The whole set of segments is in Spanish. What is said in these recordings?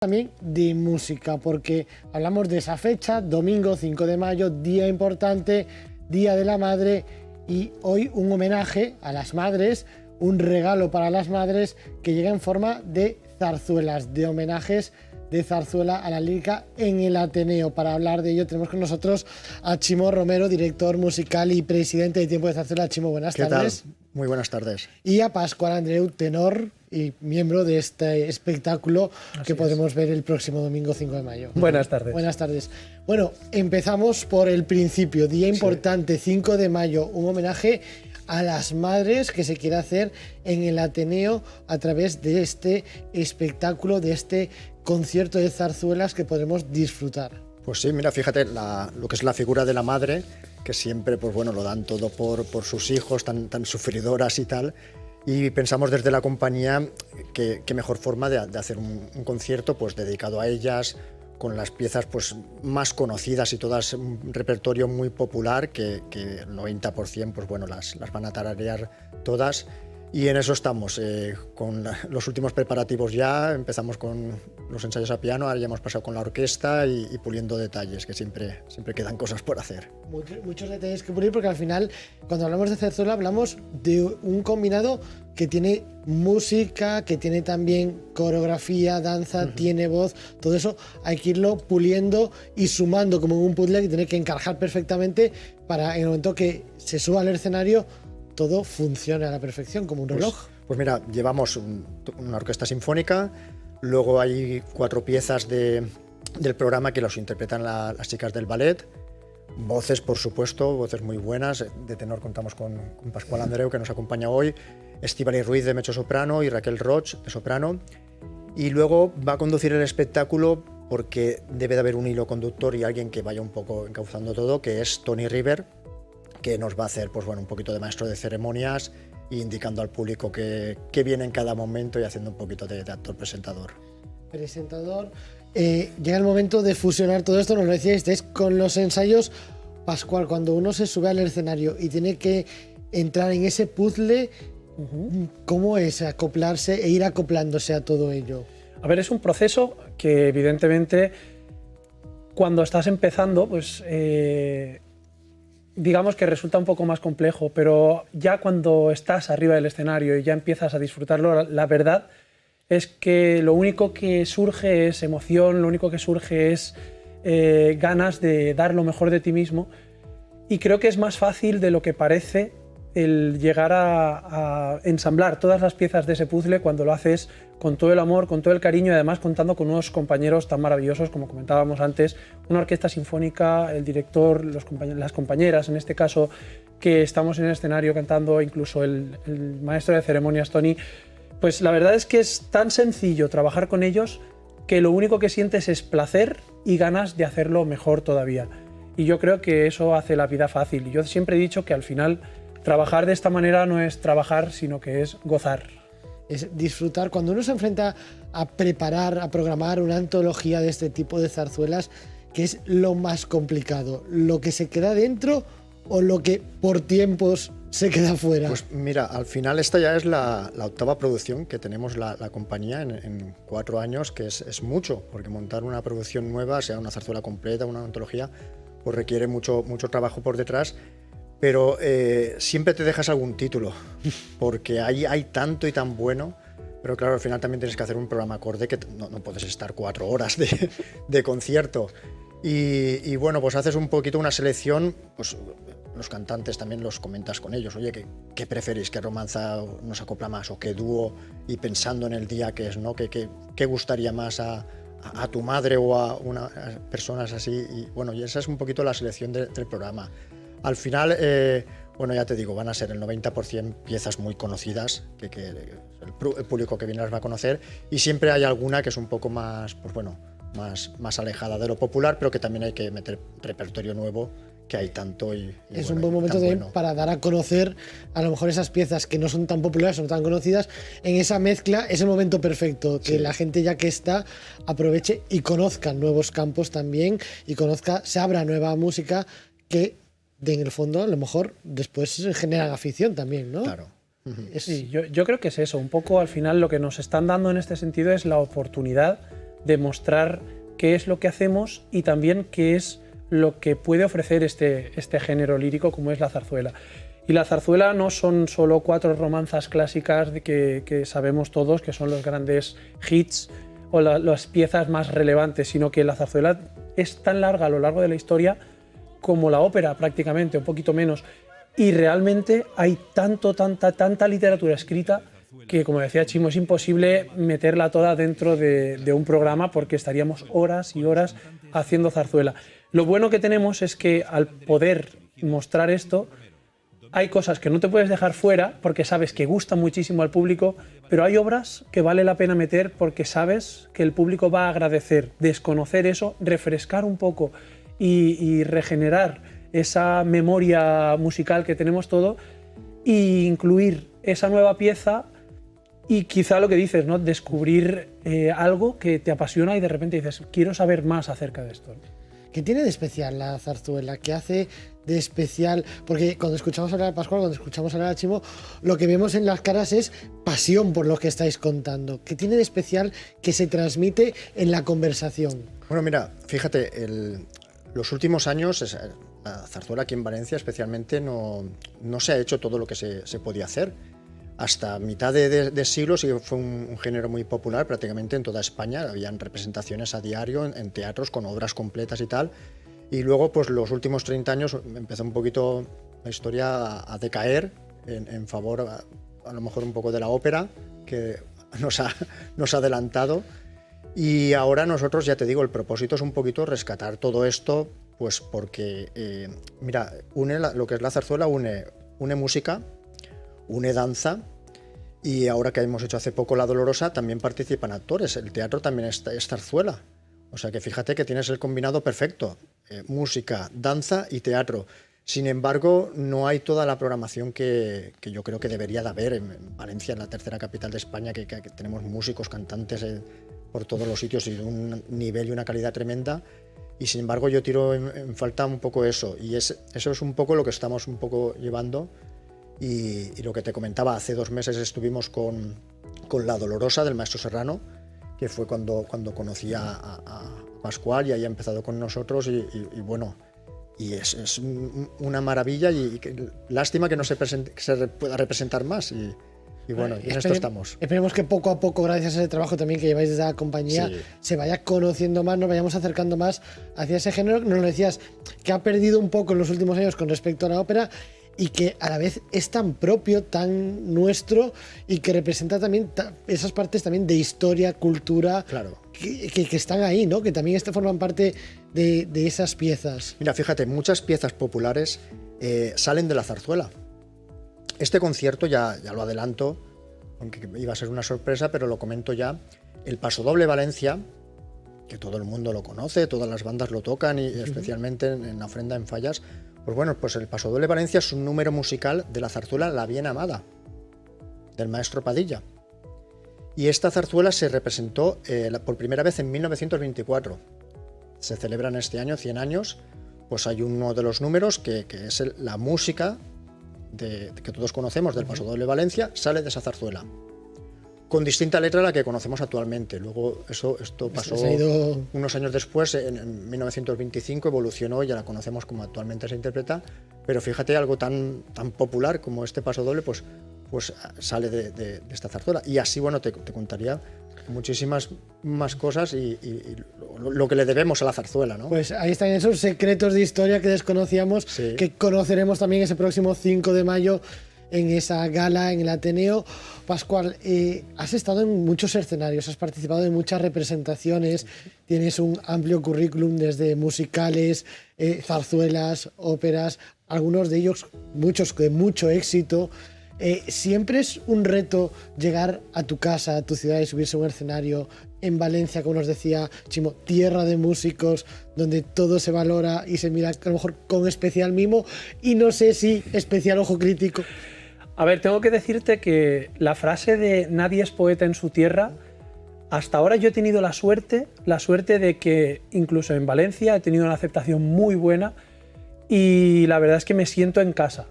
También de música, porque hablamos de esa fecha, domingo 5 de mayo, día importante, Día de la Madre, y hoy un homenaje a las madres, un regalo para las madres que llega en forma de zarzuelas, de homenajes de zarzuela a la lírica en el Ateneo. Para hablar de ello tenemos con nosotros a Chimo Romero, director musical y presidente de Tiempo de Zarzuela. Chimo, buenas tardes. ¿Qué tal? Muy buenas tardes. Y a Pascual Andreu, tenor y miembro de este espectáculo que podremos ver el próximo domingo 5 de mayo. Buenas tardes. Buenas tardes. Bueno, empezamos por el principio. Día importante, 5 de mayo, un homenaje a las madres que se quiere hacer en el Ateneo a través de este espectáculo, de este concierto de zarzuelas que podremos disfrutar. Pues sí, mira, fíjate, lo que es la figura de la madre, que siempre pues bueno, lo dan todo por sus hijos, tan sufridoras y tal. Y pensamos desde la compañía que mejor forma de hacer un concierto pues dedicado a ellas, con las piezas pues más conocidas y todas un repertorio muy popular que el 90% pues bueno, las van a tararear todas. Y en eso estamos, con los últimos preparativos ya, empezamos con los ensayos a piano, ahora ya hemos pasado con la orquesta y puliendo detalles, que siempre quedan cosas por hacer. Muchos detalles que pulir, porque al final, cuando hablamos de zarzuela, hablamos de un combinado que tiene música, que tiene también coreografía, danza, tiene voz, todo eso hay que irlo puliendo y sumando como en un puzzle que tiene que encajar perfectamente para en el momento que se suba al escenario todo funciona a la perfección, como un reloj. Pues mira, llevamos una orquesta sinfónica, luego hay 4 piezas del programa que los interpretan las chicas del ballet, voces, por supuesto, voces muy buenas. De tenor contamos con Pascual Andreu, que nos acompaña hoy, Estíbaliz Ruiz de mezzosoprano y Raquel Roig de soprano. Y luego va a conducir el espectáculo, porque debe de haber un hilo conductor y alguien que vaya un poco encauzando todo, que es Tony River, que nos va a hacer pues, bueno, un poquito de maestro de ceremonias e indicando al público qué viene en cada momento y haciendo un poquito de actor presentador. Llega el momento de fusionar todo esto, nos lo decíais, con los ensayos. Pascual, cuando uno se sube al escenario y tiene que entrar en ese puzzle, ¿cómo es acoplarse e ir acoplándose a todo ello? A ver, es un proceso que evidentemente cuando estás empezando, pues digamos que resulta un poco más complejo, pero ya cuando estás arriba del escenario y ya empiezas a disfrutarlo, la verdad es que lo único que surge es emoción, lo único que surge es ganas de dar lo mejor de ti mismo, y creo que es más fácil de lo que parece el llegar a ensamblar todas las piezas de ese puzzle cuando lo haces con todo el amor, con todo el cariño y además contando con unos compañeros tan maravillosos como comentábamos antes, una orquesta sinfónica, el director, las compañeras en este caso, que estamos en el escenario cantando, incluso el maestro de ceremonias Tony. Pues la verdad es que es tan sencillo trabajar con ellos que lo único que sientes es placer y ganas de hacerlo mejor todavía. Y yo creo que eso hace la vida fácil. Y yo siempre he dicho que al final trabajar de esta manera no es trabajar, sino que es gozar. Es disfrutar. Cuando uno se enfrenta a preparar, a programar una antología de este tipo de zarzuelas, ¿qué es lo más complicado? ¿Lo que se queda dentro o lo que por tiempos se queda fuera? Pues mira, al final esta ya es la 8ª producción que tenemos la compañía en 4 años, que es mucho, porque montar una producción nueva, sea una zarzuela completa, una antología, pues requiere mucho trabajo por detrás. Pero siempre te dejas algún título, porque hay tanto y tan bueno, pero claro, al final también tienes que hacer un programa acorde, que no puedes estar 4 horas de concierto. Y bueno, pues haces un poquito una selección, pues los cantantes también los comentas con ellos, oye, ¿qué preferís? ¿Qué romanza nos acopla más? ¿O qué dúo? Y pensando en el día que es, ¿no? ¿Qué gustaría más a tu madre o a personas así? Y bueno, y esa es un poquito la selección del programa. Al final, bueno, ya te digo, van a ser el 90% piezas muy conocidas, que el público que viene las va a conocer, y siempre hay alguna que es un poco más, pues bueno, más alejada de lo popular, pero que también hay que meter repertorio nuevo, que hay tanto y es bueno, un buen momento también para dar a conocer a lo mejor esas piezas que no son tan populares, no tan conocidas. En esa mezcla es el momento perfecto, que la gente ya que está aproveche y conozca nuevos campos también, y se abra nueva música que en el fondo a lo mejor después generan afición también, ¿no? Claro. Sí, yo creo que es eso, un poco al final lo que nos están dando en este sentido es la oportunidad de mostrar qué es lo que hacemos y también qué es lo que puede ofrecer este género lírico como es la zarzuela. Y la zarzuela no son solo 4 romanzas clásicas que sabemos todos, que son los grandes hits o las piezas más relevantes, sino que la zarzuela es tan larga a lo largo de la historia como la ópera prácticamente, un poquito menos. Y realmente hay tanta literatura escrita que, como decía Chimo, es imposible meterla toda dentro de un programa porque estaríamos horas y horas haciendo zarzuela. Lo bueno que tenemos es que al poder mostrar esto, hay cosas que no te puedes dejar fuera porque sabes que gustan muchísimo al público, pero hay obras que vale la pena meter porque sabes que el público va a agradecer. Desconocer eso, refrescar un poco y regenerar esa memoria musical que tenemos todo e incluir esa nueva pieza y quizá lo que dices, ¿no? Descubrir algo que te apasiona y de repente dices, quiero saber más acerca de esto. ¿Qué tiene de especial la zarzuela? ¿Qué hace de especial? Porque cuando escuchamos hablar a Pascual, cuando escuchamos hablar a Chimo, lo que vemos en las caras es pasión por lo que estáis contando. ¿Qué tiene de especial que se transmite en la conversación? Bueno, mira, fíjate, los últimos años la zarzuela aquí en Valencia especialmente no se ha hecho todo lo que se podía hacer. Hasta mitad de siglo sí fue un género muy popular prácticamente en toda España. Habían representaciones a diario en teatros con obras completas y tal. Y luego, pues los últimos 30 años empezó un poquito la historia a decaer en favor a lo mejor un poco de la ópera, que nos ha adelantado. Y ahora nosotros, ya te digo, el propósito es un poquito rescatar todo esto, pues porque, mira, lo que es la zarzuela une música, une danza, y ahora que hemos hecho hace poco La Dolorosa también participan actores, el teatro también es zarzuela, o sea que fíjate que tienes el combinado perfecto, música, danza y teatro. Sin embargo, no hay toda la programación que yo creo que debería de haber en Valencia, en la tercera capital de España, que tenemos músicos, cantantes por todos los sitios y de un nivel y una calidad tremenda. Y sin embargo yo tiro en falta un poco eso, y eso es un poco lo que estamos un poco llevando. Y lo que te comentaba, hace 2 meses estuvimos con La Dolorosa del maestro Serrano, que fue cuando conocí a Pascual y ahí ha empezado con nosotros y bueno, y es una maravilla y lástima que no se pueda representar más y bueno, y en esto estamos. Esperemos que poco a poco, gracias a ese trabajo también que lleváis desde la compañía, sí, se vaya conociendo más, nos vayamos acercando más hacia ese género. Nos lo decías, que ha perdido un poco en los últimos años con respecto a la ópera y que a la vez es tan propio, tan nuestro y que representa también esas partes también de historia, cultura, claro, que están ahí, ¿no? Que también forman parte de esas piezas. Mira, fíjate, muchas piezas populares salen de la zarzuela. Este concierto, ya lo adelanto, aunque iba a ser una sorpresa, pero lo comento ya. El Pasodoble Valencia, que todo el mundo lo conoce, todas las bandas lo tocan y especialmente en la ofrenda en Fallas. Pues bueno, pues el Pasodoble Valencia es un número musical de la zarzuela La Bien Amada, del maestro Padilla. Y esta zarzuela se representó por primera vez en 1924. Se celebran este año 100 años, pues hay uno de los números que es la música que todos conocemos del Pasodoble Valencia, sale de esa zarzuela, con distinta letra a la que conocemos actualmente. Luego esto pasó unos años después, en 1925 evolucionó y ya la conocemos como actualmente se interpreta, pero fíjate, algo tan popular como este Pasodoble pues sale de esta zarzuela. Y así, bueno, te contaría muchísimas más cosas y lo que le debemos a la zarzuela, ¿no? Pues ahí están esos secretos de historia que desconocíamos, sí, que conoceremos también ese próximo 5 de mayo en esa gala en el Ateneo. Pascual, has estado en muchos escenarios, has participado en muchas representaciones, tienes un amplio currículum desde musicales, zarzuelas, óperas, algunos de ellos, muchos de mucho éxito. Siempre es un reto llegar a tu casa, a tu ciudad y subirse a un escenario en Valencia, como nos decía Chimo, tierra de músicos, donde todo se valora y se mira a lo mejor con especial mimo y no sé si especial ojo crítico. A ver, tengo que decirte que la frase de nadie es poeta en su tierra, hasta ahora yo he tenido la suerte de que incluso en Valencia he tenido una aceptación muy buena y la verdad es que me siento en casa.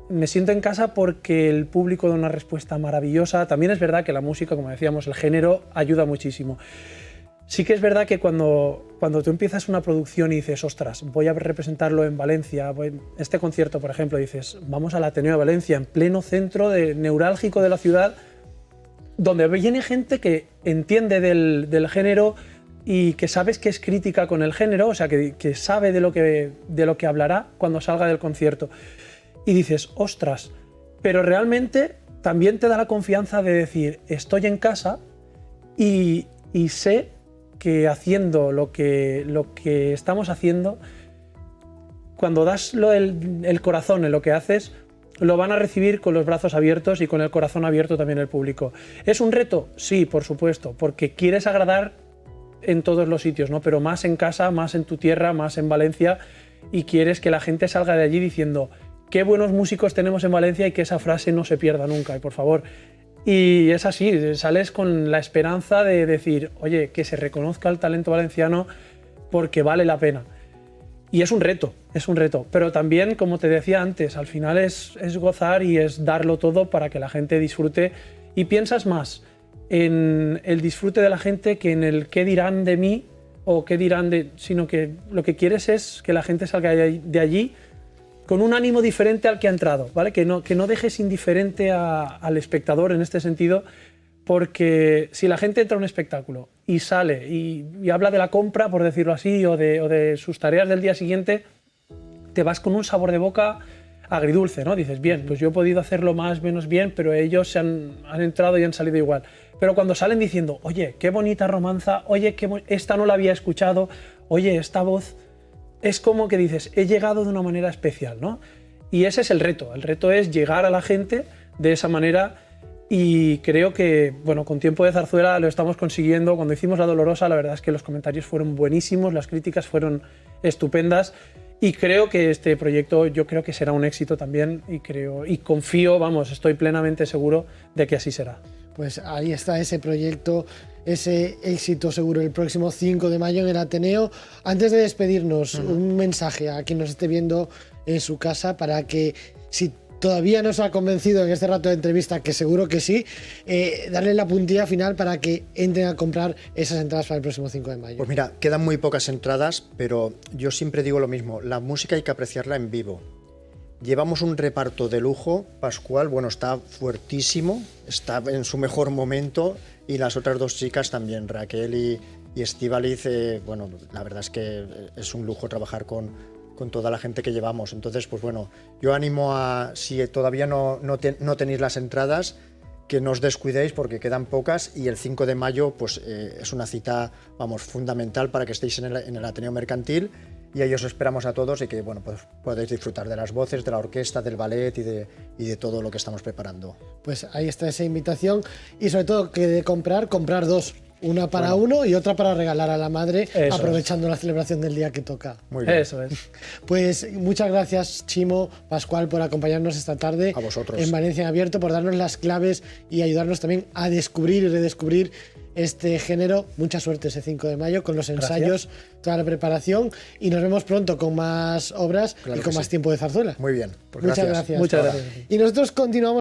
Me siento en casa porque el público da una respuesta maravillosa. También es verdad que la música, como decíamos, el género ayuda muchísimo. Sí que es verdad que cuando tú empiezas una producción y dices, ostras, voy a representarlo en Valencia, este concierto, por ejemplo, dices, vamos al Ateneo de Valencia, en pleno centro neurálgico de la ciudad, donde viene gente que entiende del género y que sabes que es crítica con el género, o sea, que sabe de lo que hablará cuando salga del concierto. Y dices, ostras, pero realmente también te da la confianza de decir, estoy en casa y sé que haciendo lo que estamos haciendo, cuando das el corazón en lo que haces, lo van a recibir con los brazos abiertos y con el corazón abierto también el público. ¿Es un reto? Sí, por supuesto, porque quieres agradar en todos los sitios, ¿no? Pero más en casa, más en tu tierra, más en Valencia, y quieres que la gente salga de allí diciendo qué buenos músicos tenemos en Valencia y que esa frase no se pierda nunca, y por favor. Y es así, sales con la esperanza de decir, oye, que se reconozca el talento valenciano porque vale la pena. Y es un reto, pero también, como te decía antes, al final es gozar y es darlo todo para que la gente disfrute, y piensas más en el disfrute de la gente que en el qué dirán de mí o qué dirán sino que lo que quieres es que la gente salga de allí con un ánimo diferente al que ha entrado, ¿vale? Que no dejes indiferente al espectador en este sentido, porque si la gente entra a un espectáculo y sale y habla de la compra, por decirlo así, o de sus tareas del día siguiente, te vas con un sabor de boca agridulce, ¿no? Dices, bien, pues yo he podido hacerlo más o menos bien, pero ellos han entrado y han salido igual. Pero cuando salen diciendo, oye, qué bonita romanza, oye, esta no la había escuchado, oye, esta voz... Es como que dices, he llegado de una manera especial, ¿no? Y ese es el reto. El reto es llegar a la gente de esa manera, y creo que, bueno, con Tiempo de Zarzuela lo estamos consiguiendo. Cuando hicimos La Dolorosa, la verdad es que los comentarios fueron buenísimos, las críticas fueron estupendas, y creo que este proyecto, yo creo que será un éxito también, y confío, vamos, estoy plenamente seguro de que así será. Pues ahí está ese proyecto, ese éxito seguro el próximo 5 de mayo en el Ateneo. Antes de despedirnos, un mensaje a quien nos esté viendo en su casa para que, si todavía no se ha convencido en este rato de entrevista, que seguro que sí, darle la puntilla final para que entren a comprar esas entradas para el próximo 5 de mayo. Pues mira, quedan muy pocas entradas, pero yo siempre digo lo mismo, la música hay que apreciarla en vivo. Llevamos un reparto de lujo. Pascual, bueno, está fuertísimo, está en su mejor momento, y las otras dos chicas también, Raquel y Estíbaliz. Bueno, la verdad es que es un lujo trabajar con toda la gente que llevamos. Entonces, pues bueno, yo animo a, si todavía no tenéis las entradas, que no os descuidéis porque quedan pocas, y el 5 de mayo pues, es una cita, vamos, fundamental para que estéis en el Ateneo Mercantil. Y ahí os esperamos a todos, y que bueno, pues podéis disfrutar de las voces, de la orquesta, del ballet y de todo lo que estamos preparando. Pues ahí está esa invitación, y sobre todo que de comprar dos. Una para uno y otra para regalar a la madre, aprovechando la celebración del día que toca. Muy bien. Eso es. Pues muchas gracias, Chimo, Pascual, por acompañarnos esta tarde A vosotros. en Valencia en Abierto, por darnos las claves y ayudarnos también a descubrir y redescubrir este género. Mucha suerte ese 5 de mayo con los ensayos, toda la preparación, y nos vemos pronto con más obras y con más Tiempo de Zarzuela. Muy bien. Pues Muchas gracias. Muchas gracias. Y nosotros continuamos